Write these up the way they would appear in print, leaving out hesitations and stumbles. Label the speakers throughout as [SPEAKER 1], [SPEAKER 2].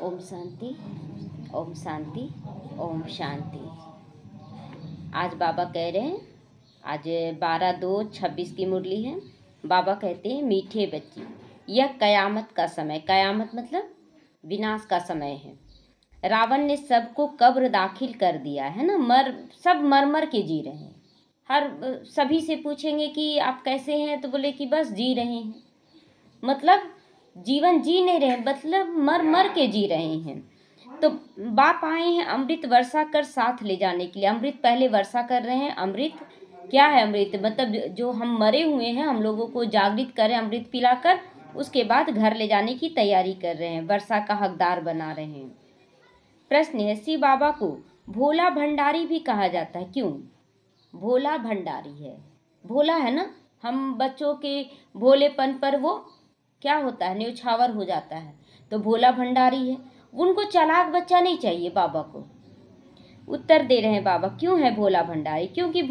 [SPEAKER 1] ओम शांति, ओम शांति, ओम शांति। आज बाबा कह रहे हैं, आज 12/2/26 की मुरली है। बाबा कहते हैं, मीठे बच्चे, यह कयामत का समय, कयामत मतलब विनाश का समय है। रावण ने सबको कब्र दाखिल कर दिया है ना, सब मर मर के जी रहे हैं। सभी से पूछेंगे कि आप कैसे हैं, तो बोले कि बस जी रहे हैं। मतलब जीवन जी नहीं रहे, मतलब मर मर के जी रहे हैं। तो बाप आए हैं अमृत वर्षा कर साथ ले जाने के लिए। अमृत पहले वर्षा कर रहे हैं। अमृत क्या है? अमृत मतलब जो हम मरे हुए हैं, हम लोगों को जागृत करें अमृत पिलाकर, उसके बाद घर ले जाने की तैयारी कर रहे हैं, वर्षा का हकदार बना रहे हैं। प्रश्न है, शिव बाबा को भोला भंडारी भी कहा जाता है, क्यों? भोला भंडारी है, भोला है ना। हम बच्चों के भोलेपन पर वो क्या होता है, न्यौछावर हो जाता है, तो भोला भंडारी है। उनको चालाक बच्चा नहीं चाहिए बाबा को। उत्तर दे रहे हैं बाबा, क्यों है भोला भंडारी? क्योंकि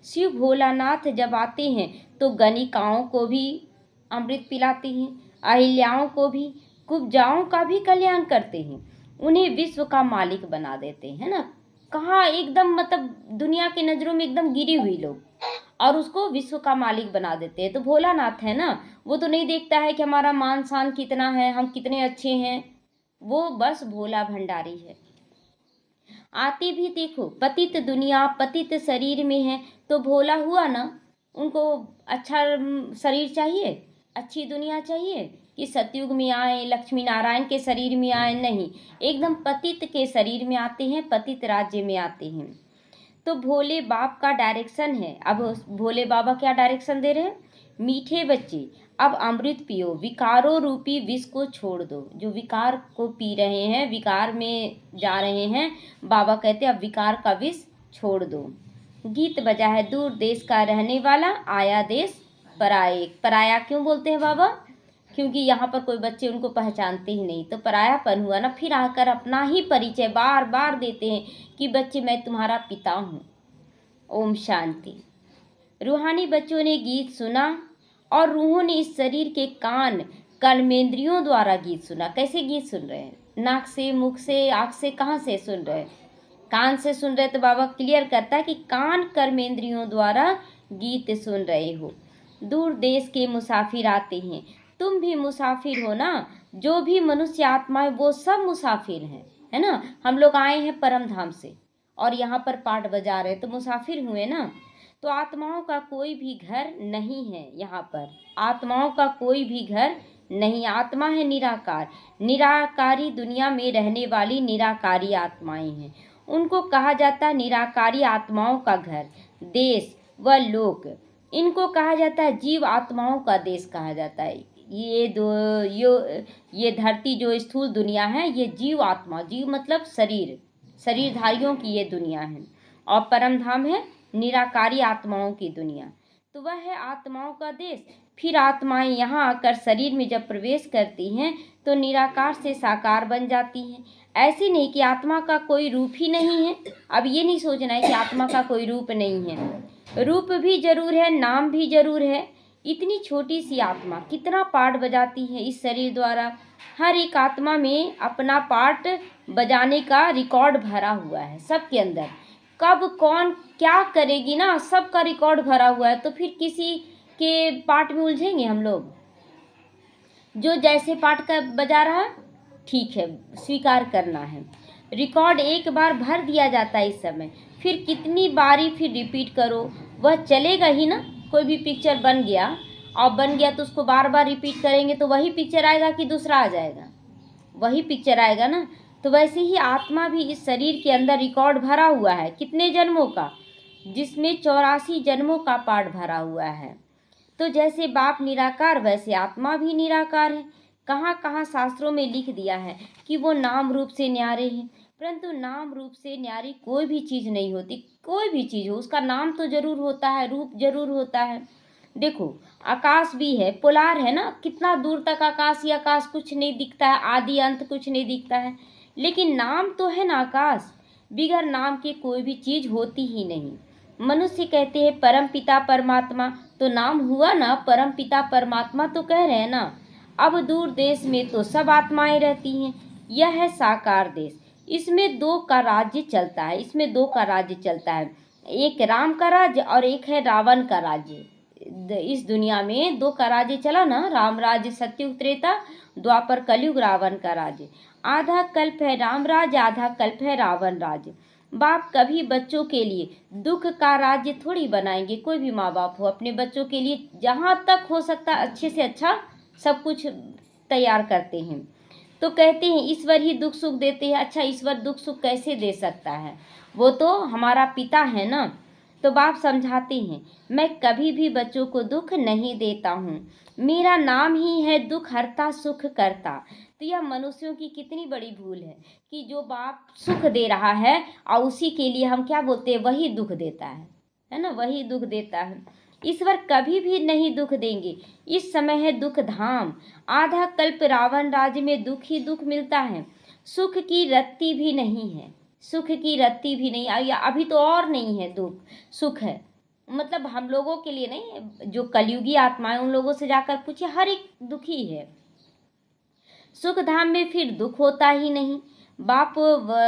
[SPEAKER 1] शिव भोलानाथ जब आते हैं तो गणिकाओं को भी अमृत पिलाते हैं, अहिल्याओं को भी, कुब्जाओं का भी कल्याण करते हैं, उन्हें विश्व का मालिक बना देते हैं ना। कहाँ एकदम मतलब दुनिया की नज़रों में एकदम गिरी हुई लोग, और उसको विश्व का मालिक बना देते हैं। तो भोलानाथ है ना, वो तो नहीं देखता है कि हमारा मान शान कितना है, हम कितने अच्छे हैं, वो बस भोला भंडारी है। आते भी देखो, पतित दुनिया पतित शरीर में है, तो भोला हुआ ना। उनको अच्छा शरीर चाहिए, अच्छी दुनिया चाहिए कि सतयुग में आए, लक्ष्मी नारायण के शरीर में आए? नहीं, एकदम पतित के शरीर में आते हैं, पतित राज्य में आते हैं। तो भोले बाप का डायरेक्शन है। अब भोले बाबा क्या डायरेक्शन दे रहे हैं? मीठे बच्चे, अब अमृत पियो, विकारों रूपी विष को छोड़ दो। जो विकार को पी रहे हैं, विकार में जा रहे हैं, बाबा कहते हैं अब विकार का विष छोड़ दो। गीत बजा है, दूर देश का रहने वाला, आया देश पराये। पराया क्यों बोलते हैं बाबा? क्योंकि यहाँ पर कोई बच्चे उनको पहचानते ही नहीं, तो परायापन हुआ ना। फिर आकर अपना ही परिचय बार बार देते हैं कि बच्चे मैं तुम्हारा पिता हूँ। ओम शांति। रूहानी बच्चों ने गीत सुना और रूहों ने इस शरीर के कान कर्मेंद्रियों द्वारा गीत सुना। कैसे गीत सुन रहे हैं? नाक से, मुख से, आँख से, कहाँ से सुन रहे हैं? कान से सुन रहे। तो बाबा क्लियर करता है कि कान कर्मेंद्रियों द्वारा गीत सुन रहे हो। दूर देश के मुसाफिर आते हैं, तुम भी मुसाफिर हो ना। जो भी मनुष्य आत्मा है वो सब मुसाफिर हैं, है ना। हम लोग आए हैं परम धाम से और यहाँ पर पाठ बजा रहे, तो मुसाफिर हुए ना। तो आत्माओं का कोई भी घर नहीं है यहाँ पर, आत्माओं का कोई भी घर नहीं। आत्मा है निराकार, निराकारी दुनिया में रहने वाली निराकारी आत्माएं हैं। उनको कहा जाता है निराकारी आत्माओं का घर, देश व लोक। इनको कहा जाता है जीव आत्माओं का देश कहा जाता है। ये धरती जो स्थूल दुनिया है, ये जीव आत्मा, जीव मतलब शरीरधारियों की ये दुनिया है, और परम धाम है निराकारी आत्माओं की दुनिया। तो वह है आत्माओं का देश। फिर आत्माएं यहाँ आकर शरीर में जब प्रवेश करती हैं तो निराकार से साकार बन जाती हैं। ऐसे नहीं कि आत्मा का कोई रूप ही नहीं है। अब ये नहीं सोचना है कि आत्मा का कोई रूप नहीं है, रूप भी जरूर है, नाम भी जरूर है। इतनी छोटी सी आत्मा कितना पार्ट बजाती है इस शरीर द्वारा। हर एक आत्मा में अपना पार्ट बजाने का रिकॉर्ड भरा हुआ है सबके अंदर। कब कौन क्या करेगी ना, सबका रिकॉर्ड भरा हुआ है। तो फिर किसी के पार्ट में उलझेंगे हम लोग? जो जैसे पार्ट का बजा रहा, ठीक है, स्वीकार करना है। रिकॉर्ड एक बार भर दिया जाता है इस समय, फिर कितनी बारी फिर रिपीट करो, वह चलेगा ही ना। कोई भी पिक्चर बन गया तो उसको बार बार रिपीट करेंगे तो वही पिक्चर आएगा कि दूसरा आ जाएगा? वही पिक्चर आएगा ना। तो वैसे ही आत्मा भी इस शरीर के अंदर रिकॉर्ड भरा हुआ है, कितने जन्मों का, जिसमें 84 जन्मों का पार्ट भरा हुआ है। तो जैसे बाप निराकार, वैसे आत्मा भी निराकार है। कहाँ कहाँ शास्त्रों में लिख दिया है कि वो नाम रूप से न्यारे हैं, परंतु नाम रूप से न्यारी कोई भी चीज़ नहीं होती। कोई भी चीज़ हो, उसका नाम तो जरूर होता है, रूप जरूर होता है। देखो, आकाश भी है, पोलार है ना, कितना दूर तक आकाश ही आकाश, कुछ नहीं दिखता है, आदि अंत कुछ नहीं दिखता है, लेकिन नाम तो है ना आकाश। बिगर नाम के कोई भी चीज़ होती ही नहीं। मनुष्य कहते हैं परम पिता परमात्मा, तो नाम हुआ ना परम पिता परमात्मा, तो कह रहे हैं ना। अब दूर देश में तो सब आत्माएं रहती हैं, यह है साकार देश। इसमें दो का राज्य चलता है, इसमें दो का राज्य चलता है, एक राम का राज्य और एक है रावण का राज्य। इस दुनिया में दो का राज्य चला ना, राम राज्य सत्ययुग त्रेता, द्वापर कलयुग रावण का राज्य। आधा कल्प है राम राज्य, आधा कल्प है रावण राज्य। बाप कभी बच्चों के लिए दुख का राज्य थोड़ी बनाएंगे। कोई भी माँ बाप हो अपने बच्चों के लिए जहाँ तक हो सकता है अच्छे से अच्छा सब कुछ तैयार करते हैं। तो कहते हैं ईश्वर ही दुख सुख देते हैं। अच्छा, ईश्वर दुख सुख कैसे दे सकता है, वो तो हमारा पिता है ना। तो बाप समझाते हैं, मैं कभी भी बच्चों को दुख नहीं देता हूँ, मेरा नाम ही है दुख हरता सुख करता। तो यह मनुष्यों की कितनी बड़ी भूल है कि जो बाप सुख दे रहा है और उसी के लिए हम क्या बोलते हैं, वही दुख देता है ना, वही दुख देता है। ईश्वर कभी भी नहीं दुख देंगे। इस समय है दुख धाम, आधा कल्प रावण राज्य में दुख ही दुख मिलता है। सुख की रत्ती भी नहीं है, सुख की रत्ती भी नहीं, या अभी तो और नहीं है, दुख सुख है। मतलब हम लोगों के लिए नहीं, जो कलयुगी आत्मा है उन लोगों से जाकर पूछिए, हर एक दुखी है। सुख धाम में फिर दुख होता ही नहीं। बाप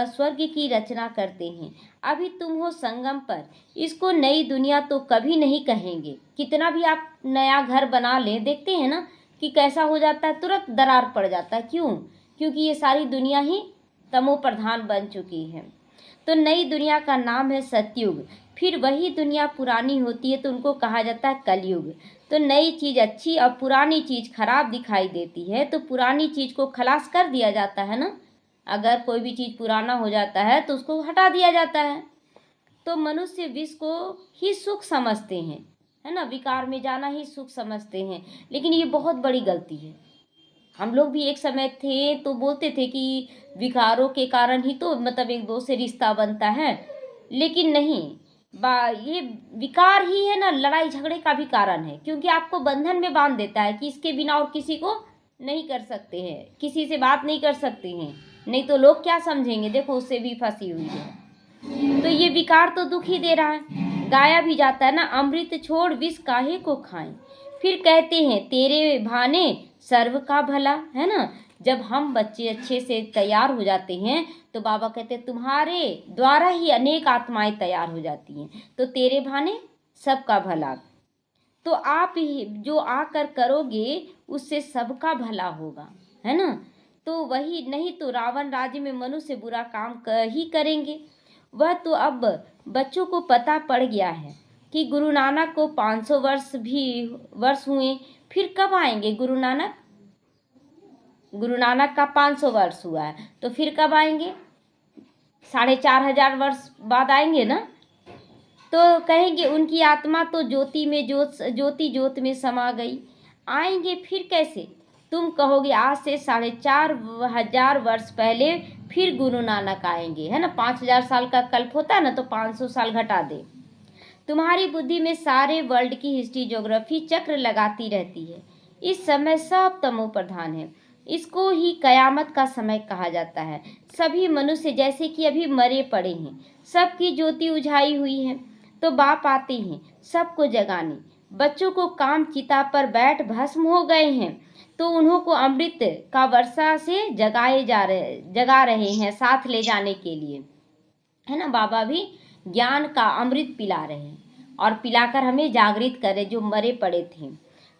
[SPEAKER 1] स्वर्ग की रचना करते हैं, अभी तुम हो संगम पर, इसको नई दुनिया तो कभी नहीं कहेंगे। कितना भी आप नया घर बना लें, देखते हैं ना कि कैसा हो जाता है, तुरंत दरार पड़ जाता है। क्यों? क्योंकि ये सारी दुनिया ही तमो प्रधान बन चुकी है। तो नई दुनिया का नाम है सतयुग। फिर वही दुनिया पुरानी होती है तो उनको कहा जाता है कलयुग। तो नई चीज़ अच्छी और पुरानी चीज़ खराब दिखाई देती है तो पुरानी चीज़ को खलास कर दिया जाता है ना। अगर कोई भी चीज़ पुराना हो जाता है तो उसको हटा दिया जाता है। तो मनुष्य विष को ही सुख समझते हैं, है ना, विकार में जाना ही सुख समझते हैं, लेकिन ये बहुत बड़ी गलती है। हम लोग भी एक समय थे तो बोलते थे कि विकारों के कारण ही तो मतलब एक दो से रिश्ता बनता है, लेकिन नहीं, ये विकार ही है ना लड़ाई झगड़े का भी कारण है, क्योंकि आपको बंधन में बांध देता है कि इसके बिना और किसी को नहीं कर सकते हैं, किसी से बात नहीं कर सकते हैं, नहीं तो लोग क्या समझेंगे, देखो उससे भी फंसी हुई है। तो ये विकार तो दुख ही दे रहा है। गाया भी जाता है ना, अमृत छोड़ विष काहे को खाएं। फिर कहते हैं तेरे भाने सर्व का भला, है ना। जब हम बच्चे अच्छे से तैयार हो जाते हैं तो बाबा कहते हैं तुम्हारे द्वारा ही अनेक आत्माएं तैयार हो जाती हैं, तो तेरे भाने सबका भला। तो आप ही जो आकर करोगे उससे सबका भला होगा, है ना। तो वही, नहीं तो रावण राज्य में मनुष्य बुरा काम ही करेंगे। वह तो अब बच्चों को पता पड़ गया है कि गुरु नानक को 500 वर्ष हुए, फिर कब आएंगे गुरु नानक। गुरु नानक का 500 वर्ष हुआ है तो फिर कब आएंगे, 4500 वर्ष बाद आएंगे ना। तो कहेंगे उनकी आत्मा तो ज्योति में ज्योत में समा गई, आएंगे फिर कैसे। तुम कहोगे आज से 4500 वर्ष पहले फिर गुरु नानक आएंगे, है ना। 5000 साल का कल्प होता है ना, तो 500 साल घटा दे। तुम्हारी बुद्धि में सारे वर्ल्ड की हिस्ट्री ज्योग्राफी चक्र लगाती रहती है। इस समय सब तमो प्रधान है, इसको ही कयामत का समय कहा जाता है। सभी मनुष्य जैसे कि अभी मरे पड़े हैं, सबकी ज्योति उझाई हुई है। तो बाप आते हैं सबको जगाने। बच्चों को काम चिता पर बैठ भस्म हो गए हैं तो उन्हों को अमृत का वर्षा से जगा रहे हैं साथ ले जाने के लिए, है ना। बाबा भी ज्ञान का अमृत पिला रहे हैं और पिलाकर हमें जागृत करे जो मरे पड़े थे।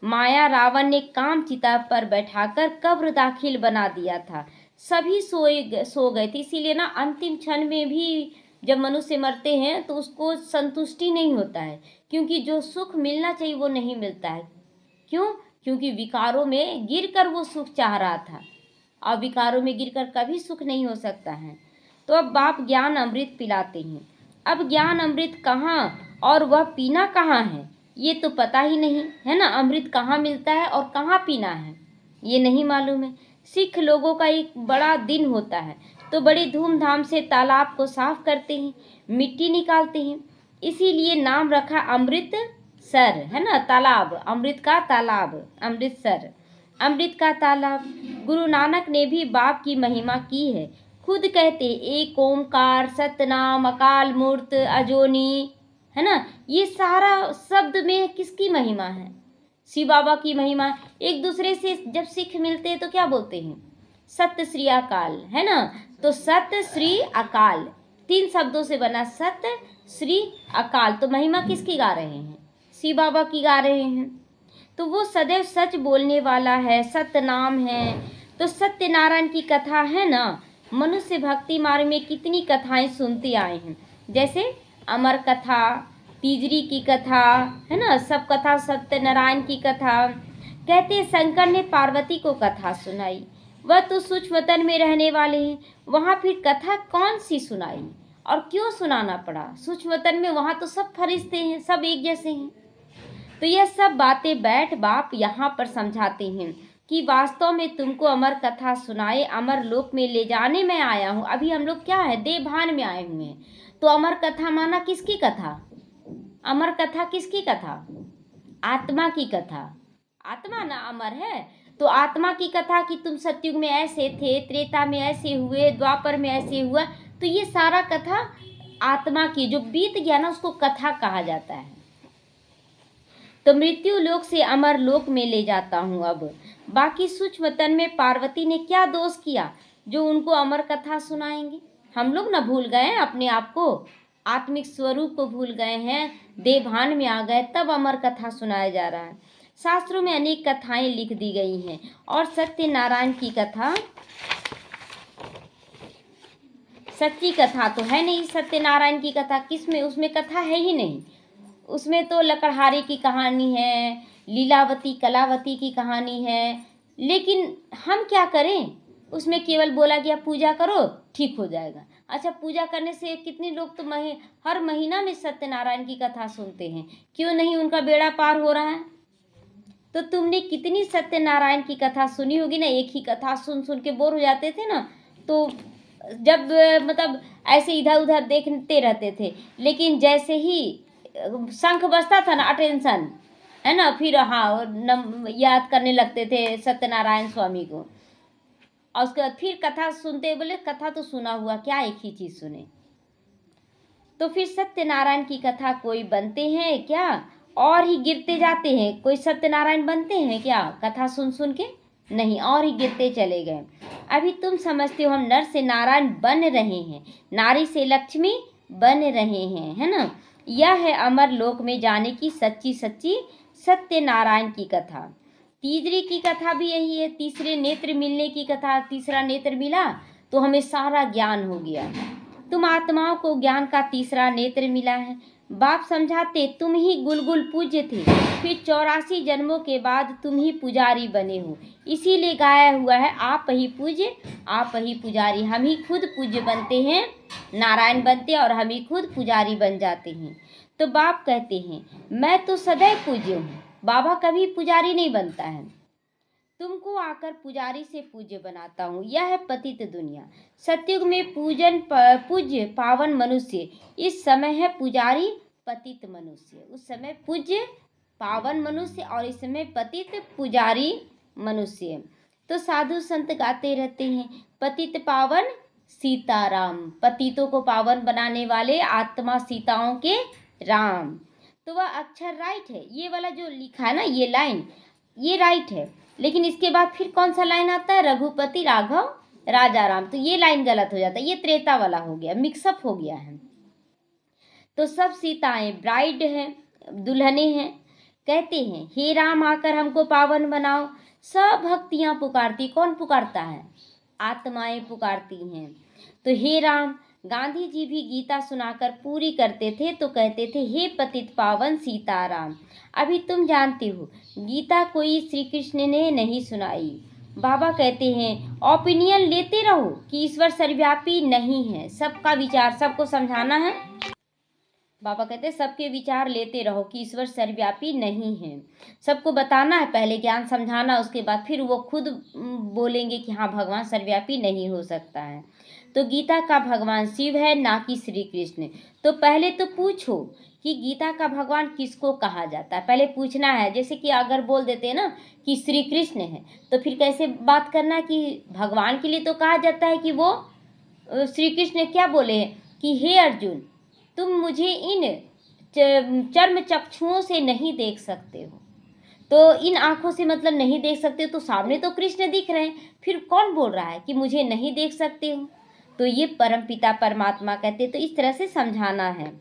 [SPEAKER 1] माया रावण ने काम चिता पर बैठाकर कब्र दाखिल बना दिया था, सभी सो गए थे। इसीलिए ना अंतिम क्षण में भी जब मनुष्य मरते हैं तो उसको संतुष्टि नहीं होता है, क्योंकि जो सुख मिलना चाहिए वो नहीं मिलता है। क्यों? क्योंकि विकारों में गिरकर वो सुख चाह रहा था, और विकारों में गिरकर कभी सुख नहीं हो सकता है। तो अब बाप ज्ञान अमृत पिलाते हैं। अब ज्ञान अमृत कहाँ और वह पीना कहाँ है ये तो पता ही नहीं, है ना। अमृत कहाँ मिलता है और कहाँ पीना है ये नहीं मालूम है। सिख लोगों का एक बड़ा दिन होता है तो बड़ी धूमधाम से तालाब को साफ करते हैं, मिट्टी निकालते हैं, इसीलिए नाम रखा अमृत सर, है ना। तालाब, अमृत का तालाब, अमृतसर, अमृत का तालाब। गुरु नानक ने भी बाप की महिमा की है, खुद कहते एक ओमकार सतनाम अकाल मूर्त अजोनी, है ना। ये सारा शब्द में किसकी महिमा है? शिव बाबा की महिमा। एक दूसरे से जब सिख मिलते हैं तो क्या बोलते हैं? सत श्री अकाल, है ना। तो सत श्री अकाल 3 शब्दों से बना सत श्री अकाल। तो महिमा किसकी गा रहे हैं? शिव बाबा की गा रहे हैं। तो वो सदैव सच बोलने वाला है, सत्य नाम है। तो सत्यनारायण की कथा है ना, मनुष्य भक्ति मार्ग में कितनी कथाएं सुनते आए हैं, जैसे अमर कथा, तीजरी की कथा, है ना, सब कथा, सत्यनारायण की कथा। कहते शंकर ने पार्वती को कथा सुनाई, वह तो सूक्ष्म वतन में रहने वाले हैं, वहाँ फिर कथा कौन सी सुनाई और क्यों सुनाना पड़ा? सूक्ष्म वतन में वहाँ तो सब फरिश्ते हैं, सब एक जैसे हैं। तो यह सब बातें बैठ बाप यहाँ पर समझाते हैं कि वास्तव में तुमको अमर कथा सुनाए, अमर लोक में ले जाने में आया हूँ। अभी हम लोग क्या है, देवभान में आए हुए हैं। तो अमर कथा माना किसकी कथा? अमर कथा किसकी कथा? आत्मा की कथा। आत्मा ना अमर है, तो आत्मा की कथा कि तुम सतयुग में ऐसे थे, त्रेता में ऐसे हुए, द्वापर में ऐसे हुआ। तो ये सारा कथा आत्मा की जो बीत गया ना, उसको कथा कहा जाता है। तो मृत्यु लोक से अमर लोक में ले जाता हूँ। अब बाकी सूक्ष्म तन में पार्वती ने क्या दोष किया जो उनको अमर कथा सुनाएंगे? हम लोग ना भूल गए हैं अपने आप को, आत्मिक स्वरूप को भूल गए हैं, देवभान में आ गए, तब अमर कथा सुनाया जा रहा है। शास्त्रों में अनेक कथाएं लिख दी गई हैं और सत्यनारायण की कथा सच्ची कथा तो है नहीं। सत्यनारायण की कथा किसमें? उसमें कथा है ही नहीं। उसमें तो लकड़हारे की कहानी है, लीलावती कलावती की कहानी है। लेकिन हम क्या करें, उसमें केवल बोला गया पूजा करो ठीक हो जाएगा। अच्छा, पूजा करने से कितने लोग तो हर महीना में सत्यनारायण की कथा सुनते हैं, क्यों नहीं उनका बेड़ा पार हो रहा है? तो तुमने कितनी सत्यनारायण की कथा सुनी होगी ना। एक ही कथा सुन सुन के बोर हो जाते थे ना, तो जब मतलब ऐसे इधर उधर देखते रहते थे। लेकिन जैसे ही शंख बजता था ना, अटेंशन, है ना, फिर हाँ याद करने लगते थे सत्यनारायण स्वामी को। और उसके बाद फिर कथा सुनते, बोले कथा तो सुना हुआ, क्या एक ही चीज़ सुने। तो फिर सत्यनारायण की कथा कोई बनते हैं क्या और ही गिरते जाते हैं? कोई सत्यनारायण बनते हैं क्या कथा सुन सुन के? नहीं, और ही गिरते चले गए। अभी तुम समझते हो हम नर से नारायण बन रहे हैं, नारी से लक्ष्मी बन रहे हैं, है ना। यह है अमर लोक में जाने की सच्ची सच्ची सत्यनारायण की कथा। तीसरी की कथा भी यही है, तीसरे नेत्र मिलने की कथा। तीसरा नेत्र मिला तो हमें सारा ज्ञान हो गया। तुम आत्माओं को ज्ञान का तीसरा नेत्र मिला है। बाप समझाते तुम ही गुलगुल पूज्य थे, फिर 84 जन्मों के बाद तुम ही पुजारी बने हो। इसीलिए गाया हुआ है आप ही पूज्य आप ही पुजारी। हम ही खुद पूज्य बनते हैं, नारायण बनते हैं और हम ही खुद पुजारी बन जाते हैं। तो बाप कहते हैं मैं तो सदैव पूज्य हूँ, बाबा कभी पुजारी नहीं बनता है। तुमको आकर पुजारी से पूज्य बनाता हूँ। यह है पतित दुनिया। सतयुग में पूज्य पावन मनुष्य, इस समय है पुजारी पतित मनुष्य। उस समय पूज्य पावन मनुष्य और इस समय पतित पुजारी मनुष्य। तो साधु संत गाते रहते हैं पतित पावन सीताराम, पतितों को पावन बनाने वाले आत्मा सीताओं के राम। तो वह अक्षर राइट है, ये वाला जो लिखा है ना, ये लाइन ये राइट है। लेकिन इसके बाद फिर कौन सा लाइन आता है? रघुपति राघव राजा राम। तो ये लाइन गलत हो जाता है, ये त्रेता वाला हो गया, मिक्सअप हो गया है। तो सब सीताएं ब्राइड हैं, दुल्हने हैं। कहते हैं हे राम आकर हमको पावन बनाओ। सब भक्तियां पुकारती, कौन पुकारता है? आत्माएं पुकारती हैं। तो हे राम, गांधी जी भी गीता सुनाकर पूरी करते थे तो कहते थे हे पतित पावन सीताराम। अभी तुम जानते हो गीता कोई श्री कृष्ण ने नहीं सुनाई। बाबा कहते हैं ओपिनियन लेते रहो कि ईश्वर सर्वव्यापी नहीं है, सबका विचार सबको समझाना है। बाबा कहते हैं सबके विचार लेते रहो कि ईश्वर सर्वव्यापी नहीं है, सबको बताना है, पहले ज्ञान समझाना, उसके बाद फिर वो खुद बोलेंगे कि हाँ भगवान सर्वव्यापी नहीं हो सकता है। तो गीता का भगवान शिव है, ना कि श्री कृष्ण। तो पहले तो पूछो कि गीता का भगवान किसको कहा जाता है, पहले पूछना है। जैसे कि अगर बोल देते हैं ना कि श्री कृष्ण है, तो फिर कैसे बात करना है कि भगवान के लिए तो कहा जाता है कि वो श्री कृष्ण क्या बोले हैं कि हे अर्जुन, तुम मुझे इन चर्म चक्षुओं से नहीं देख सकते हो। तो इन आँखों से मतलब नहीं देख सकते, तो सामने तो कृष्ण दिख रहे हैं, फिर कौन बोल रहा है कि मुझे नहीं देख सकते हो? तो ये परमपिता परमात्मा कहते, तो इस तरह से समझाना है।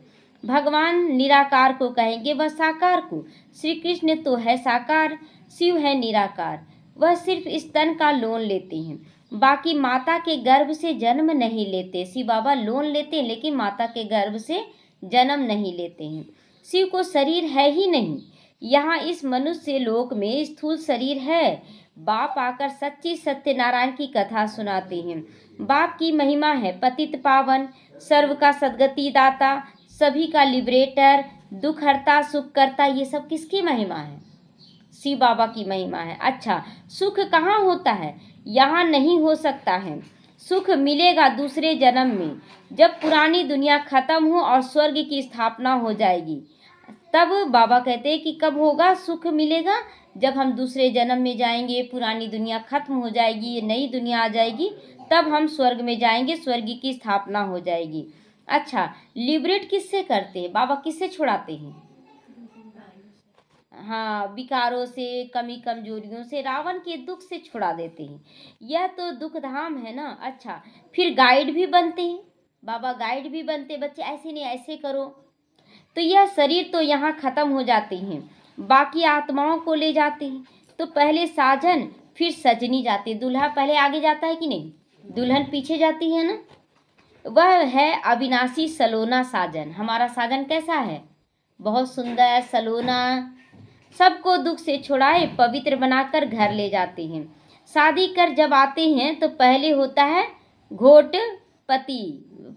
[SPEAKER 1] भगवान निराकार को कहेंगे, वह साकार को। श्री कृष्ण तो है साकार, शिव है निराकार। वह सिर्फ स्तन का लोन लेते हैं, बाकी माता के गर्भ से जन्म नहीं लेते। शिव बाबा लोन लेते हैं लेकिन माता के गर्भ से जन्म नहीं लेते हैं। शिव को शरीर है ही नहीं। यहाँ इस मनुष्य लोक में स्थूल शरीर है। बाप आकर सच्ची सत्यनारायण की कथा सुनाते हैं। बाप की महिमा है पतित पावन, सर्व का सदगति दाता, सभी का लिबरेटर, दुख हरता सुख करता। ये सब किसकी महिमा है? शिव बाबा की महिमा है। अच्छा, सुख कहाँ होता है? यहाँ नहीं हो सकता है। सुख मिलेगा दूसरे जन्म में, जब पुरानी दुनिया खत्म हो और स्वर्ग की स्थापना हो जाएगी। तब बाबा कहते हैं कि कब होगा सुख मिलेगा? जब हम दूसरे जन्म में जाएंगे, पुरानी दुनिया खत्म हो जाएगी, नई दुनिया आ जाएगी, तब हम स्वर्ग में जाएंगे, स्वर्ग की स्थापना हो जाएगी। अच्छा, लिबरेट किससे करते हैं? बाबा किससे छुड़ाते हैं? हाँ, विकारों से, कमी कमजोरियों से, रावण के दुख से छुड़ा देते हैं। यह तो दुख धाम है ना। अच्छा, फिर गाइड भी बनते हैं। बाबा गाइड भी बनते, बच्चे ऐसे नहीं ऐसे करो। तो यह शरीर तो यहाँ खत्म हो जाते हैं, बाकी आत्माओं को ले जाते हैं। तो पहले साजन फिर सजनी जाती, दूल्हा पहले आगे जाता है कि नहीं? दुल्हन पीछे जाती है ना। वह है अविनाशी सलोना साजन। हमारा साजन कैसा है? बहुत सुंदर सलोना, सबको दुख से छुड़ाए पवित्र बनाकर घर ले जाते हैं। शादी कर जब आते हैं तो पहले होता है घोट पति,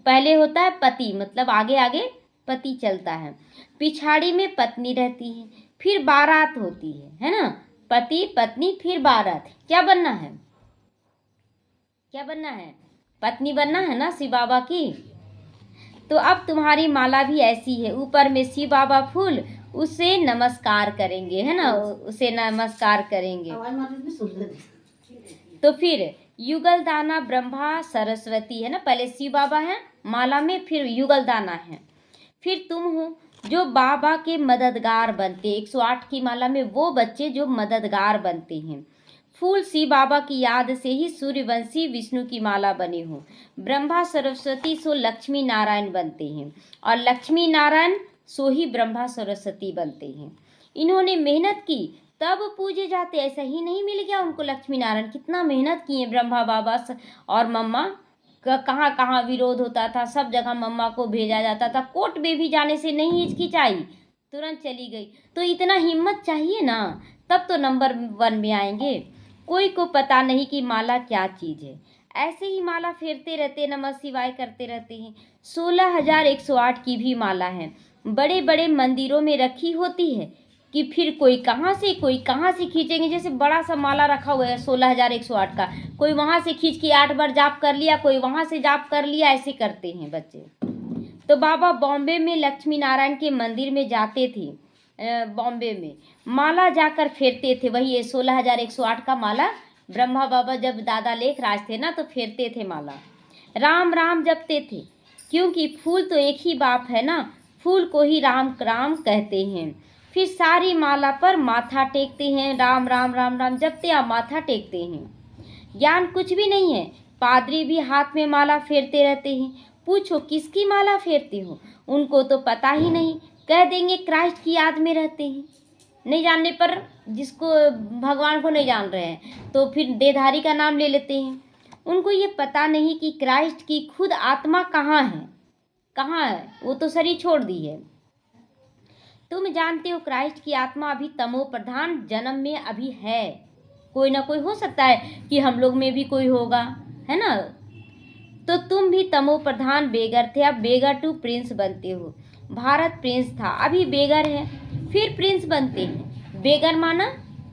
[SPEAKER 1] पहले होता है पति, मतलब आगे आगे पति चलता है, पिछाड़ी में पत्नी रहती है, फिर बारात होती है ना। पति पत्नी फिर बारात। क्या बनना है? क्या बनना है? पत्नी बनना है ना शिव बाबा की। तो अब तुम्हारी माला भी ऐसी है, ऊपर में शिव बाबा फूल, उसे नमस्कार करेंगे, है ना, उसे नमस्कार करेंगे। तो फिर युगल दाना ब्रह्मा सरस्वती है ना, पहले शिव बाबा है माला में, फिर युगल दाना है, फिर तुम हो जो बाबा के मददगार बनते। 108 की माला में वो बच्चे जो मददगार बनते हैं। फूल शिव बाबा की याद से ही सूर्यवंशी विष्णु की माला बने हो। ब्रह्मा सरस्वती सो लक्ष्मी नारायण बनते हैं, और लक्ष्मी नारायण सो ही ब्रह्मा सरस्वती बनते हैं। इन्होंने मेहनत की तब पूजे जाते, ऐसा ही नहीं मिल गया उनको लक्ष्मी नारायण। कितना मेहनत किए ब्रह्मा बाबा और मम्मा, कहाँ कहाँ विरोध होता था, सब जगह मम्मा को भेजा जाता था। कोर्ट में भी जाने से नहीं हिचकिचाई, तुरंत चली गई। तो इतना हिम्मत चाहिए ना, तब तो नंबर 1 में आएंगे। कोई को पता नहीं कि माला क्या चीज़ है, ऐसे ही माला फेरते रहते, नमः शिवाय करते रहते हैं। 16,108 की भी माला है, बड़े बड़े मंदिरों में रखी होती है कि फिर कोई कहाँ से खींचेंगे। जैसे बड़ा सा माला रखा हुआ है 16,108 का, कोई वहाँ से खींच के 8 बार जाप कर लिया, कोई वहाँ से जाप कर लिया, ऐसे करते हैं बच्चे। तो बाबा बॉम्बे में लक्ष्मी नारायण के मंदिर में जाते थे, बॉम्बे में माला जाकर फेरते थे। वही 16,108 का माला ब्रह्मा बाबा जब दादा लेखराज थे ना, तो फेरते थे माला। राम राम जपते थे, क्योंकि फूल तो एक ही बाप है ना, फूल को ही राम राम कहते हैं। फिर सारी माला पर माथा टेकते हैं, राम राम राम राम जपते या माथा टेकते हैं। ज्ञान कुछ भी नहीं है, पादरी भी हाथ में माला फेरते रहते हैं। पूछो किसकी माला फेरते हो, उनको तो पता ही नहीं, कह देंगे क्राइस्ट की याद में रहते हैं। नहीं जानने पर, जिसको भगवान को नहीं जान रहे हैं तो फिर देहधारी का नाम ले लेते हैं। उनको ये पता नहीं कि क्राइस्ट की खुद आत्मा कहाँ है, वो तो शरीर छोड़ दी है। तुम जानते हो क्राइस्ट की आत्मा अभी तमो प्रधान जन्म में अभी है। कोई ना कोई हो सकता है कि हम लोग में भी कोई होगा, है ना। तो तुम भी तमो प्रधान बेगर थे, अब बेगर टू प्रिंस बनते हो। भारत प्रिंस था, अभी बेगर है, फिर प्रिंस बनते हैं। बेगर माना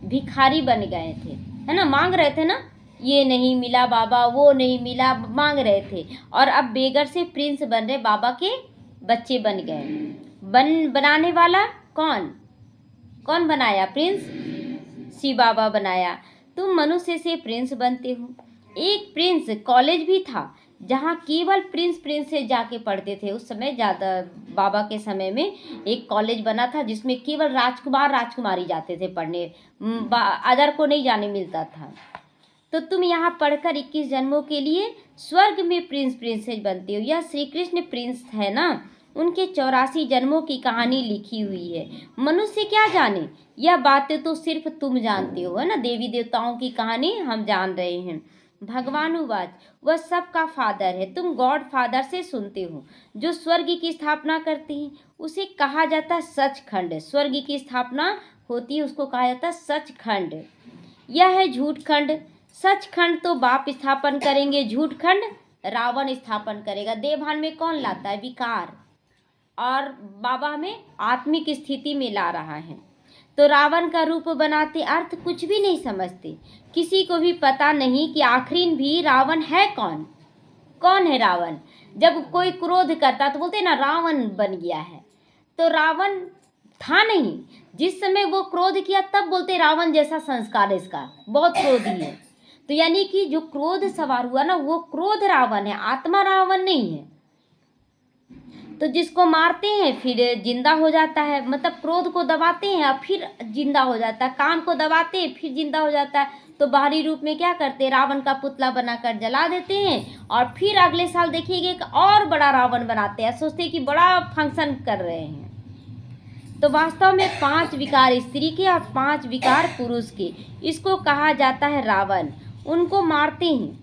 [SPEAKER 1] भिखारी बन गए थे, है ना, मांग रहे थे ना, ये नहीं मिला बाबा, वो नहीं मिला, मांग रहे थे। और अब बेगर से प्रिंस बन रहे, बाबा के बच्चे बन गए। बनाने वाला कौन बनाया? प्रिंस शिव बाबा बनाया। तुम मनुष्य से प्रिंस बनते हो। एक प्रिंस कॉलेज भी था जहाँ केवल प्रिंस प्रिंसेस जाके पढ़ते थे। उस समय ज़्यादा बाबा के समय में एक कॉलेज बना था जिसमें केवल राजकुमार राजकुमारी जाते थे पढ़ने, अदर को नहीं जाने मिलता था। तो तुम यहाँ पढ़कर 21 जन्मों के लिए स्वर्ग में प्रिंस प्रिंसेस बनते हो। यह श्री कृष्ण प्रिंस है ना, उनके 84 जन्मों की कहानी लिखी हुई है। मनुष्य क्या जाने, यह बातें तो सिर्फ तुम जानते हो, है ना। देवी देवताओं की कहानी हम जान रहे हैं। भगवानुवाच, वह सबका फादर है, तुम गॉड फादर से सुनते हो। जो स्वर्ग की स्थापना करते हैं उसे कहा जाता है सचखंड। स्वर्ग की स्थापना होती है उसको कहा जाता है सचखंड। यह है झूठखंड। सचखंड तो बाप स्थापन करेंगे, झूठखंड रावण स्थापन करेगा। देवभान में कौन लाता है? विकार। और बाबा में आत्मिक स्थिति में ला रहा है। तो रावण का रूप बनाते अर्थ कुछ भी नहीं समझते। किसी को भी पता नहीं कि आखिर भी रावण है कौन। कौन है रावण? जब कोई क्रोध करता तो बोलते ना रावण बन गया है। तो रावण था नहीं। जिस समय वो क्रोध किया तब बोलते रावण जैसा संस्कार है इसका, बहुत क्रोधी है। तो यानी कि जो क्रोध सवार हुआ ना वो क्रोध रावण है, आत्मा रावण नहीं है। तो जिसको मारते हैं फिर जिंदा हो जाता है, मतलब क्रोध को दबाते हैं और फिर जिंदा हो जाता है। काम को दबाते हैं फिर जिंदा हो जाता है। तो बाहरी रूप में क्या करते हैं? रावण का पुतला बनाकर जला देते हैं और फिर अगले साल देखिएगा कि और बड़ा रावण बनाते हैं, सोचते हैं कि बड़ा फंक्शन कर रहे हैं। तो वास्तव में 5 विकार स्त्री के और 5 विकार पुरुष के, इसको कहा जाता है रावण। उनको मारते हैं,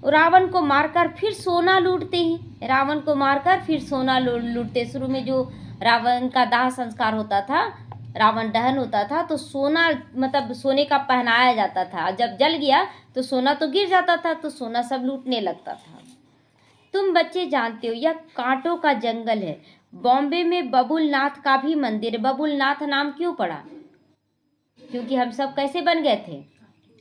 [SPEAKER 1] रावण को मारकर फिर सोना लूटते हैं। रावण को मारकर फिर सोना लूटते। शुरू में जो रावण का दाह संस्कार होता था, रावण दहन होता था, तो सोना मतलब सोने का पहनाया जाता था। जब जल गया तो सोना तो गिर जाता था, तो सोना सब लूटने लगता था। तुम बच्चे जानते हो यह कांटों का जंगल है। बॉम्बे में बबुलनाथ का भी मंदिर है। बबुलनाथ नाम क्यों पड़ा? क्योंकि हम सब कैसे बन गए थे?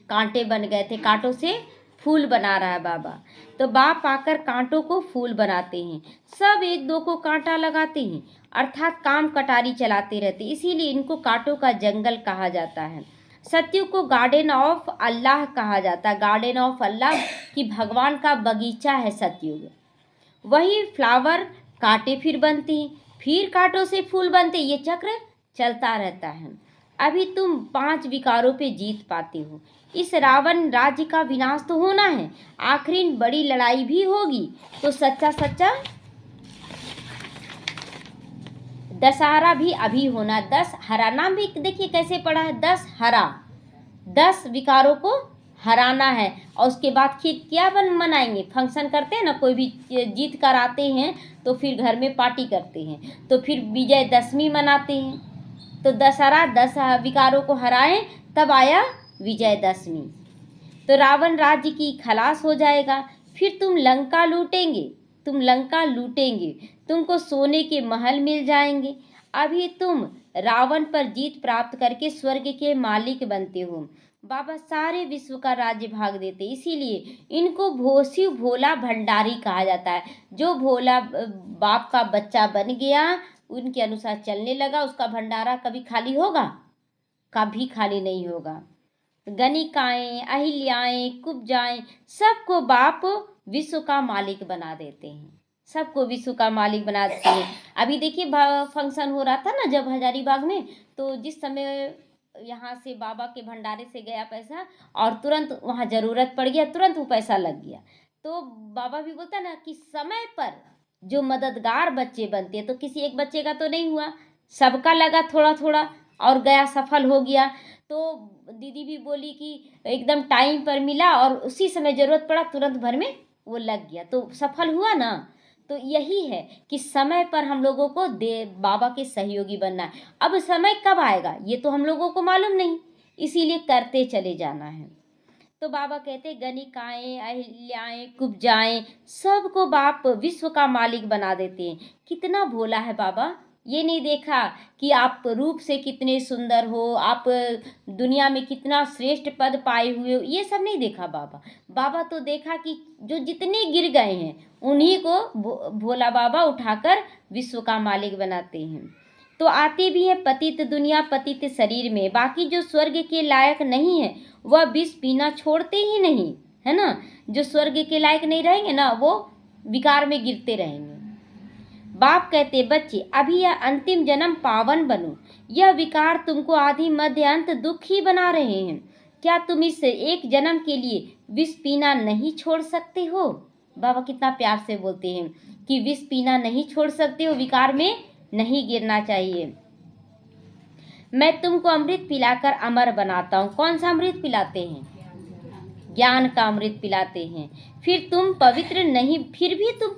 [SPEAKER 1] कांटे बन गए थे। कांटों से फूल बना रहा है बाबा। तो बाप आकर कांटों को फूल बनाते हैं। सब एक दो को कांटा लगाते हैं, अर्थात काम कटारी चलाते रहते, इसीलिए इनको कांटों का जंगल कहा जाता है। सत्युग को गार्डन ऑफ अल्लाह कहा जाता है। गार्डन ऑफ अल्लाह कि भगवान का बगीचा है सत्युग। वही फ्लावर कांटे फिर बनते हैं, फिर कांटों से फूल बनते, ये चक्र चलता रहता है। अभी तुम 5 विकारों पे जीत पाते हो। इस रावण राज्य का विनाश तो होना है, आखिर बड़ी लड़ाई भी होगी। तो सच्चा सच्चा दशहरा भी अभी होना। 10 हरा नाम भी देखिए कैसे पड़ा है, 10 हरा, 10 विकारों को हराना है। और उसके बाद फिर क्या मनाएंगे? फंक्शन करते हैं ना, कोई भी जीत कर आते हैं तो फिर घर में पार्टी करते हैं, तो फिर विजयदशमी मनाते हैं। तो दशहरा 10 विकारों को हराएं, तब आया विजयदशमी। तो रावण राज्य की खलास हो जाएगा। फिर तुम लंका लूटेंगे, तुम लंका लूटेंगे, तुमको सोने के महल मिल जाएंगे। अभी तुम रावण पर जीत प्राप्त करके स्वर्ग के मालिक बनते हो। बाबा सारे विश्व का राज्य भाग देते, इसीलिए इनको शिव भोला भंडारी कहा जाता है। जो भोला बाप का बच्चा बन गया, उनके अनुसार चलने लगा, उसका भंडारा कभी खाली होगा? कभी खाली नहीं होगा। गणिकाएं, अहिल्याएं, कुब्जाएं, सबको बाप विश्व का मालिक बना देते हैं। सबको विश्व का मालिक बना देते हैं। अभी देखिए फंक्शन हो रहा था ना जब हजारीबाग में, तो जिस समय यहाँ से बाबा के भंडारे से गया पैसा और तुरंत वहाँ ज़रूरत पड़ गया, तुरंत वो पैसा लग गया। तो बाबा भी बोलता ना कि समय पर जो मददगार बच्चे बनते हैं, तो किसी एक बच्चे का तो नहीं हुआ, सबका लगा थोड़ा थोड़ा और गया, सफल हो गया। तो दीदी भी बोली कि एकदम टाइम पर मिला और उसी समय ज़रूरत पड़ा, तुरंत भर में वो लग गया, तो सफल हुआ ना। तो यही है कि समय पर हम लोगों को बाबा के सहयोगी बनना है। अब समय कब आएगा ये तो हम लोगों को मालूम नहीं, इसीलिए करते चले जाना है। तो बाबा कहते गणिकाएं, अहिल्याएं, कुब्जाएं, सबको बाप विश्व का मालिक बना देते हैं। कितना भोला है बाबा। ये नहीं देखा कि आप रूप से कितने सुंदर हो, आप दुनिया में कितना श्रेष्ठ पद पाए हुए हो, ये सब नहीं देखा बाबा। बाबा तो देखा कि जो जितने गिर गए हैं उन्हीं को भोला बाबा उठाकर विश्व का मालिक बनाते हैं। तो आते भी है पतित दुनिया पतित शरीर में, बाकी जो स्वर्ग के लायक नहीं है वह विष पीना छोड़ते ही नहीं। है ना। जो स्वर्ग के लायक नहीं रहेंगे ना, वो विकार में गिरते रहेंगे। बाप कहते, बच्चे अभी यह अंतिम जन्म पावन बनो, यह विकार तुमको आदि मध्य अंत दुख ही बना रहे हैं। क्या तुम इस एक जन्म के लिए विष पीना नहीं छोड़ सकते हो? बाबा कितना प्यार से बोलते हैं कि विष पीना नहीं छोड़ सकते हो, विकार में नहीं गिरना चाहिए। मैं तुमको अमृत पिलाकर अमर बनाता हूँ। कौन सा अमृत पिलाते हैं? ज्ञान का अमृत पिलाते हैं। फिर भी तुम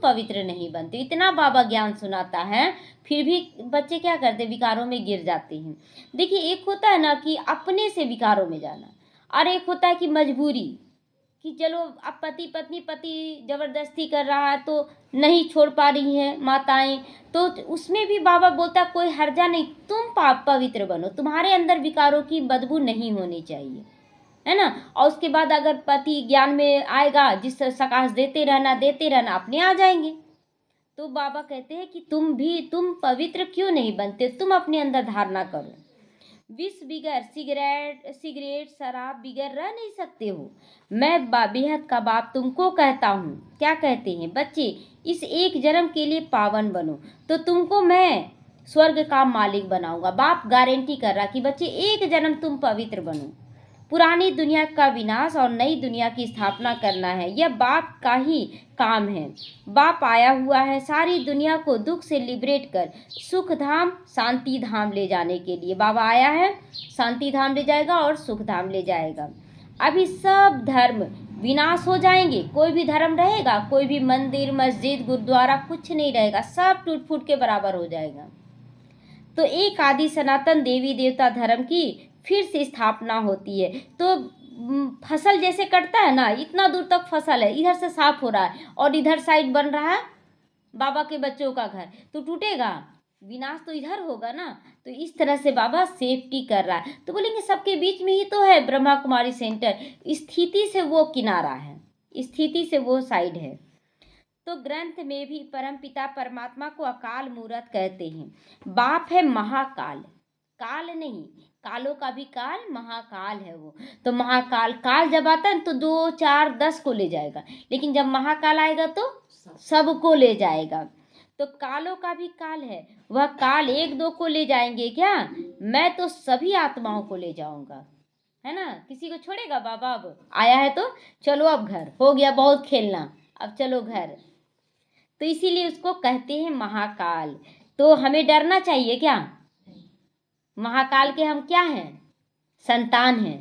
[SPEAKER 1] पवित्र नहीं बनते। इतना बाबा ज्ञान सुनाता है, फिर भी बच्चे क्या करते? विकारों में गिर जाते हैं। देखिए, एक होता है ना कि अपने से विकारों में जाना, और एक होता है कि मजबूरी, कि चलो अब पति जबरदस्ती कर रहा है तो नहीं छोड़ पा रही हैं माताएं, तो उसमें भी बाबा बोलता कोई हर्जा नहीं, तुम पवित्र बनो, तुम्हारे अंदर विकारों की बदबू नहीं होनी चाहिए, है ना। और उसके बाद अगर पति ज्ञान में आएगा, जिस सकाश देते रहना, अपने आ जाएंगे। तो बाबा कहते हैं कि तुम पवित्र क्यों नहीं बनते? तुम अपने अंदर धारणा करो। विष बिगर सिगरेट शराब बिगर रह नहीं सकते हो। मैं बेहद का बाप तुमको कहता हूँ। क्या कहते हैं? बच्चे इस एक जन्म के लिए पावन बनो, तो तुमको मैं स्वर्ग का मालिक बनाऊंगा। बाप गारंटी कर रहा कि बच्चे एक जन्म तुम पवित्र बनो। पुरानी दुनिया का विनाश और नई दुनिया की स्थापना करना है, यह बाप का ही काम है। बाप आया हुआ है सारी दुनिया को दुख से लिबरेट कर सुख धाम शांति धाम ले जाने के लिए। बाबा आया है, शांति धाम ले जाएगा और सुख धाम ले जाएगा। अभी सब धर्म विनाश हो जाएंगे, कोई भी धर्म रहेगा, कोई भी मंदिर मस्जिद गुरुद्वारा कुछ नहीं रहेगा, सब टूट फूट के बराबर हो जाएगा। तो एक आदि सनातन देवी देवता धर्म की फिर से स्थापना होती है। तो फसल जैसे कटता है ना, इतना दूर तक फसल है, इधर से साफ हो रहा है और इधर साइड बन रहा है बाबा के बच्चों का घर, तो टूटेगा, विनाश तो इधर होगा ना। तो इस तरह से बाबा सेफ्टी कर रहा है। तो बोलेंगे सबके बीच में ही तो है ब्रह्मा कुमारी सेंटर, स्थिति से वो किनारा है, स्थिति से वो साइड है। तो ग्रंथ में भी परमपिता परमात्मा को अकाल मूर्त कहते हैं। बाप है महाकाल, काल नहीं, कालों का भी काल, महाकाल है वो। तो महाकाल, काल जब आता है तो 2 4 10 को ले जाएगा, लेकिन जब महाकाल आएगा तो सबको ले जाएगा। तो कालों का भी काल है, वह काल 1 2 को ले जाएंगे क्या? मैं तो सभी आत्माओं को ले जाऊंगा, है ना। किसी को छोड़ेगा बाबा? अब आया है तो चलो, अब घर हो गया, बहुत खेलना, अब चलो घर। तो इसीलिए उसको कहते हैं महाकाल। तो हमें डरना चाहिए क्या? महाकाल के हम क्या हैं? संतान हैं।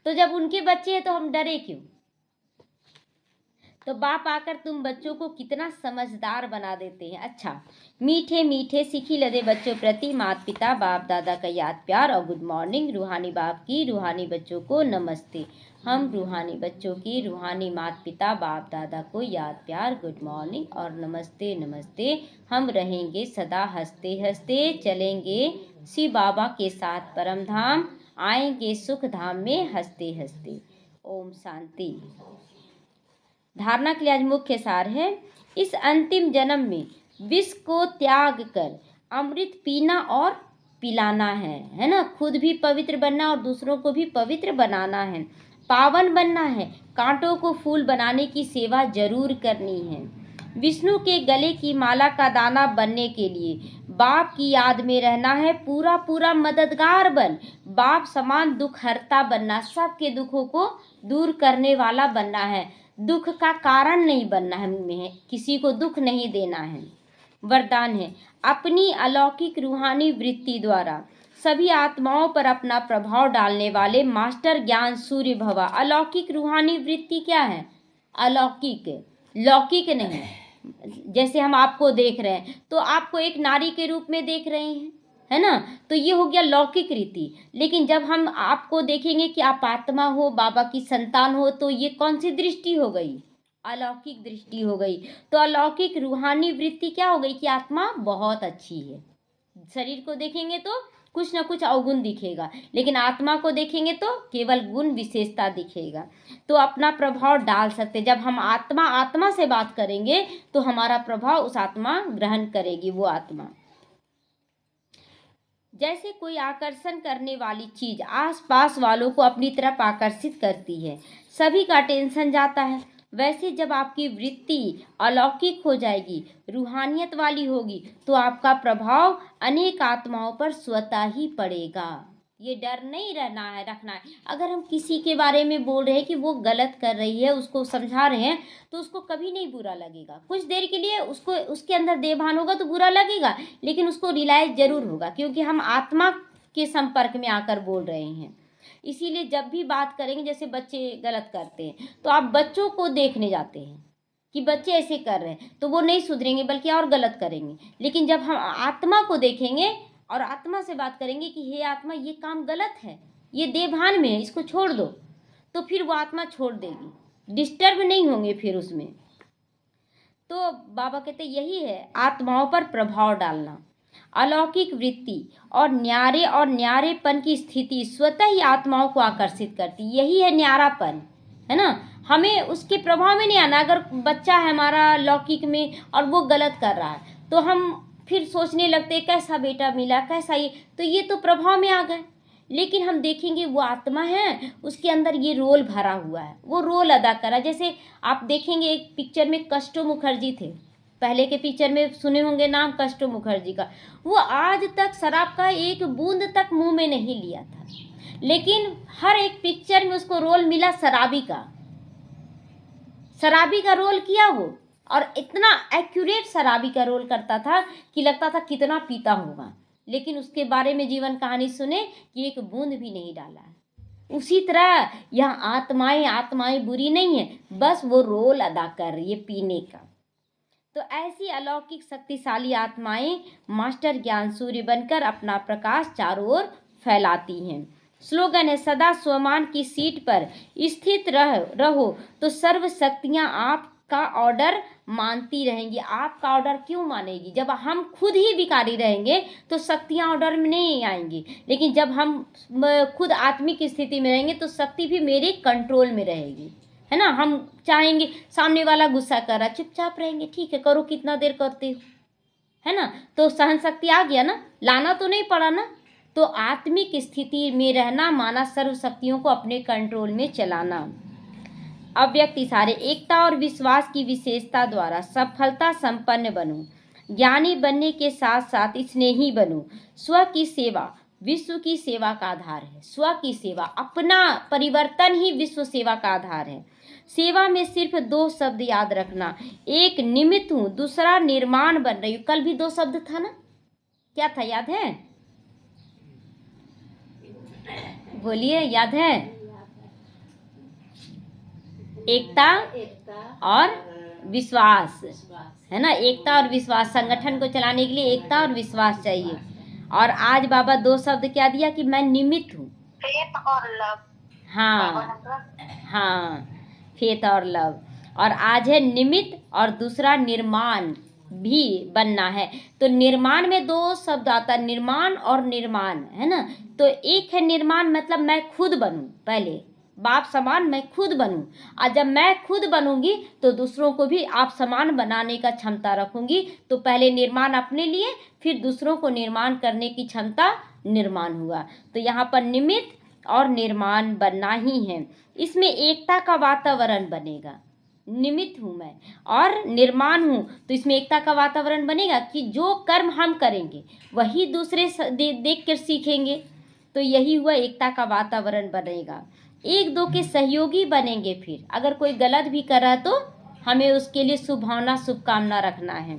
[SPEAKER 1] तो जब उनके बच्चे हैं तो हम डरे क्यों? तो बाप आकर तुम बच्चों को कितना समझदार बना देते हैं। अच्छा, मीठे मीठे सीखी लदे बच्चों प्रति माता पिता बाप दादा का याद प्यार और गुड मॉर्निंग। रूहानी बाप की रूहानी बच्चों को नमस्ते। हम रूहानी बच्चों की रूहानी माता पिता बाप दादा को याद प्यार, गुड मॉर्निंग और नमस्ते नमस्ते। हम रहेंगे सदा हंसते हंसते, चलेंगे शिव बाबा के साथ परम धाम, आएंगे सुख धाम में हंसते हंसते। ओम शांति। धारणा के लिए आज मुख्य सार है, इस अंतिम जन्म में विष को त्याग कर अमृत पीना और पिलाना है ना। खुद भी पवित्र बनना और दूसरों को भी पवित्र बनाना है, पावन बनना है, कांटों को फूल बनाने की सेवा जरूर करनी है। विष्णु के गले की माला का दाना बनने के लिए बाप की याद में रहना है, पूरा पूरा मददगार बन, बाप समान दुख हरता बनना, सबके दुखों को दूर करने वाला बनना है, दुख का कारण नहीं बनना है, हमें किसी को दुख नहीं देना है। वरदान है, अपनी अलौकिक रूहानी वृत्ति द्वारा सभी आत्माओं पर अपना प्रभाव डालने वाले मास्टर ज्ञान सूर्य भवा। अलौकिक रूहानी वृत्ति क्या है? अलौकिक, लौकिक नहीं। जैसे हम आपको देख रहे हैं तो आपको एक नारी के रूप में देख रहे हैं, है ना, तो ये हो गया लौकिक रीति। लेकिन जब हम आपको देखेंगे कि आप आत्मा हो, बाबा की संतान हो, तो ये कौन सी दृष्टि हो गई? अलौकिक दृष्टि हो गई। तो अलौकिक रूहानी वृत्ति क्या हो गई कि आत्मा बहुत अच्छी है। शरीर को देखेंगे तो कुछ ना कुछ अवगुण दिखेगा, लेकिन आत्मा को देखेंगे तो केवल गुण विशेषता दिखेगा। तो अपना प्रभाव डाल सकते। जब हम आत्मा से बात करेंगे तो हमारा प्रभाव उस आत्मा ग्रहण करेगी, वो आत्मा। जैसे कोई आकर्षण करने वाली चीज आसपास वालों को अपनी तरफ आकर्षित करती है, सभी का टेंशन जाता है, वैसे जब आपकी वृत्ति अलौकिक हो जाएगी, रूहानियत वाली होगी, तो आपका प्रभाव अनेक आत्माओं पर स्वतः ही पड़ेगा। ये डर नहीं रखना है। अगर हम किसी के बारे में बोल रहे हैं कि वो गलत कर रही है, उसको समझा रहे हैं, तो उसको कभी नहीं बुरा लगेगा। कुछ देर के लिए उसको उसके अंदर देभान होगा तो बुरा लगेगा, लेकिन उसको रियलाइज जरूर होगा, क्योंकि हम आत्मा के संपर्क में आकर बोल रहे हैं। इसीलिए जब भी बात करेंगे, जैसे बच्चे गलत करते हैं तो आप बच्चों को देखने जाते हैं कि बच्चे ऐसे कर रहे हैं, तो वो नहीं सुधरेंगे बल्कि और गलत करेंगे। लेकिन जब हम आत्मा को देखेंगे और आत्मा से बात करेंगे कि हे आत्मा, ये काम गलत है, ये देभान में है, इसको छोड़ दो, तो फिर वो आत्मा छोड़ देगी, डिस्टर्ब नहीं होंगे फिर उसमें। तो बाबा कहते यही है आत्माओं पर प्रभाव डालना। अलौकिक वृत्ति और न्यारेपन की स्थिति स्वतः ही आत्माओं को आकर्षित करती, यही है न्यारापन, है ना। हमें उसके प्रभाव में नहीं आना। अगर बच्चा है हमारा लौकिक में और वो गलत कर रहा है, तो हम फिर सोचने लगते कैसा बेटा मिला, कैसा ये, तो ये तो प्रभाव में आ गए। लेकिन हम देखेंगे वो आत्मा है, उसके अंदर ये रोल भरा हुआ है, वो रोल अदा करा। जैसे आप देखेंगे एक पिक्चर में कष्टो मुखर्जी थे, पहले के पिक्चर में सुने होंगे नाम कष्टो मुखर्जी का। वो आज तक शराब का एक बूंद तक मुंह में नहीं लिया था, लेकिन हर एक पिक्चर में उसको रोल मिला शराबी का। शराबी का रोल किया वो, और इतना एक्यूरेट शराबी का रोल करता था कि लगता था कितना पीता होगा, लेकिन उसके बारे में जीवन कहानी सुने कि एक बूंद भी नहीं डाला है। उसी तरह यहाँ आत्माएं बुरी नहीं है, बस वो रोल अदा कर रही है पीने का। तो ऐसी अलौकिक शक्तिशाली आत्माएं मास्टर ज्ञान सूर्य बनकर अपना प्रकाश चारों ओर फैलाती हैं। स्लोगन है, सदा स्वमान की सीट पर स्थित रहो तो सर्व शक्तियां आपका ऑर्डर मानती रहेंगी। आपका ऑर्डर क्यों मानेगी? जब हम खुद ही भिखारी रहेंगे तो शक्तियां ऑर्डर में नहीं आएंगी, लेकिन जब हम खुद आत्मिक स्थिति में रहेंगे तो शक्ति भी मेरे कंट्रोल में रहेगी, है ना। हम चाहेंगे सामने वाला गुस्सा कर रहा, चुपचाप रहेंगे, ठीक है करो, कितना देर करते हो, है ना। तो सहन शक्ति आ गया ना, लाना तो नहीं पड़ा ना। तो आत्मिक स्थिति में रहना माना सर्व शक्तियों को अपने कंट्रोल में चलाना। अव्यक्त इशारे, एकता और विश्वास की विशेषता द्वारा सफलता संपन्न बनो। ज्ञानी बनने के साथ साथ स्नेही बनो। स्व की सेवा विश्व की सेवा का आधार है। स्व की सेवा, अपना परिवर्तन ही विश्व सेवा का आधार है। सेवा में सिर्फ 2 शब्द याद रखना, एक निमित्त हूँ, दूसरा निर्माण बन रही हूँ। कल भी 2 शब्द था ना, क्या था याद है? बोलिए, याद है? एकता और विश्वास, है ना। एकता और विश्वास, संगठन को चलाने के लिए एकता और विश्वास चाहिए। और आज बाबा 2 शब्द क्या दिया कि मैं निमित्त हूँ, फेथ और लव। हाँ, फेथ और लव। और आज है निमित्त और दूसरा निर्माण भी बनना है। तो निर्माण में 2 शब्द आता है, निर्माण और निर्माण, है ना। तो एक है निर्माण, मतलब मैं खुद बनूं, पहले बाप समान मैं खुद बनूं, और जब मैं खुद बनूंगी तो दूसरों को भी आप समान बनाने का क्षमता रखूंगी। तो पहले निर्माण अपने लिए, फिर दूसरों को निर्माण करने की क्षमता निर्माण हुआ। तो यहाँ पर निमित्त और निर्माण बनना ही है। इसमें एकता का वातावरण बनेगा। निमित्त हूँ मैं और निर्माण हूँ, तो इसमें एकता का वातावरण बनेगा कि जो कर्म हम करेंगे वही दूसरे देख कर सीखेंगे। तो यही हुआ, एकता का वातावरण बनेगा। 1-2 के सहयोगी बनेंगे। फिर अगर कोई गलत भी कर रहा है तो हमें उसके लिए शुभकामना रखना है।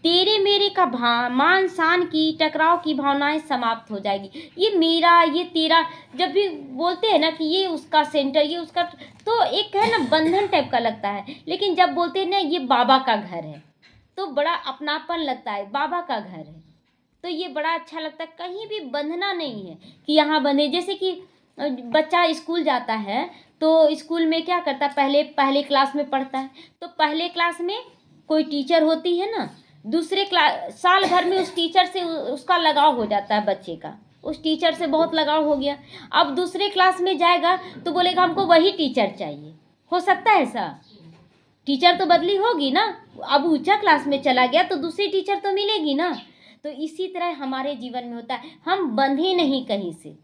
[SPEAKER 1] तेरे मेरे का मान शान की टकराव की भावनाएं समाप्त हो जाएगी। ये मेरा, ये तेरा, जब भी बोलते हैं ना कि ये उसका सेंटर, ये उसका, तो एक है ना बंधन टाइप का लगता है। लेकिन जब बोलते हैं ना ये बाबा का घर है, तो बड़ा अपनापन लगता है, बाबा का घर है, तो ये बड़ा अच्छा लगता है। कहीं भी बंधना नहीं है कि यहाँ बंधे। जैसे कि बच्चा स्कूल जाता है तो स्कूल में क्या करता है, पहले क्लास में पढ़ता है, तो पहले क्लास में कोई टीचर होती है ना, दूसरे क्लास साल भर में उस टीचर से उसका लगाव हो जाता है, बच्चे का उस टीचर से बहुत लगाव हो गया। अब दूसरे क्लास में जाएगा तो बोलेगा हमको वही टीचर चाहिए। हो सकता है ऐसा? टीचर तो बदली होगी ना, अब ऊंचा क्लास में चला गया तो दूसरी टीचर तो मिलेगी ना। तो इसी तरह हमारे जीवन में होता है, हम बंधे नहीं कहीं से,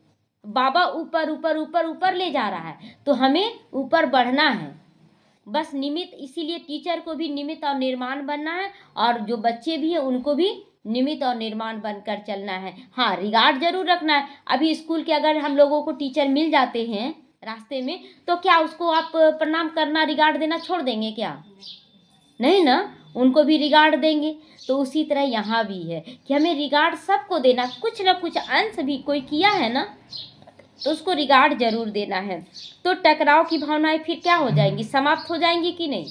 [SPEAKER 1] बाबा ऊपर ऊपर ऊपर ऊपर ले जा रहा है, तो हमें ऊपर बढ़ना है। बस निमित्त, इसीलिए टीचर को भी निमित्त और निर्माण बनना है, और जो बच्चे भी हैं उनको भी निमित्त और निर्माण बनकर चलना है। हाँ, रिगार्ड जरूर रखना है। अभी स्कूल के अगर हम लोगों को टीचर मिल जाते हैं रास्ते में, तो क्या उसको आप प्रणाम करना, रिगार्ड देना छोड़ देंगे क्या? नहीं ना, उनको भी रिगार्ड देंगे। तो उसी तरह यहाँ भी है कि हमें रिगार्ड सबको देना, कुछ ना कुछ अंश भी कोई किया है ना, तो उसको रिगार्ड जरूर देना है। तो टकराव की भावनाएं फिर क्या हो जाएंगी, समाप्त हो जाएंगी कि नहीं?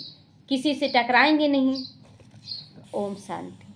[SPEAKER 1] किसी से टकराएंगे नहीं। ओम शांति।